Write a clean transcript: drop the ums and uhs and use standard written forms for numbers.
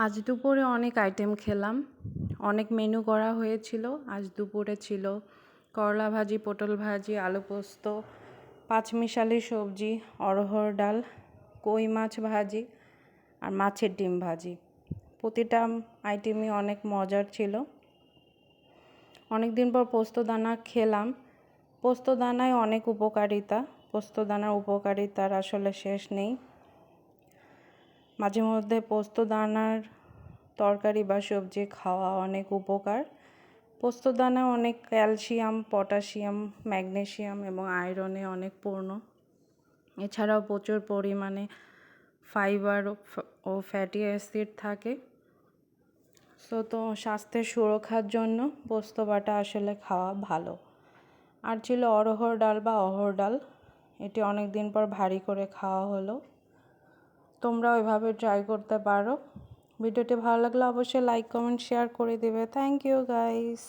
আজ দুপুরে অনেক আইটেম খেলাম, অনেক মেনু করা হয়েছিল। আজ দুপুরে ছিল করলা ভাজি, পটল ভাজি, আলু পোস্ত, পাঁচমিশালি সবজি, অড়হর ডাল, কই মাছ ভাজি আর মাছের ডিম ভাজি। প্রতিটা আইটেমই অনেক মজার ছিল। অনেক দিন পর পোস্তদানা খেলাম। পোস্তদানায় অনেক উপকারিতা, পোস্তদানার উপকারিতার আসলে শেষ নেই। মাঝে মধ্যে পোস্তদানার তরকারি বা সবজি খাওয়া অনেক উপকার। পোস্তদানা অনেক ক্যালসিয়াম, পটাশিয়াম, ম্যাগনেসিয়াম এবং আয়রনে অনেক পূর্ণ। এছাড়াও প্রচুর পরিমাণে ফাইবার ও ফ্যাটি অ্যাসিড থাকে। তো স্বাস্থ্যের সুরক্ষার জন্য পোস্ত বাটা আসলে খাওয়া ভালো। আর ছিল অড়হর ডাল বা অহর ডাল, এটি অনেক দিন পর ভারী করে খাওয়া হলো। তোমরা ওইভাবে ট্রাই করতে পারো। ভিডিওটি ভালো লাগলে অবশ্যই লাইক, কমেন্ট, শেয়ার করে দেবে। Thank you guys.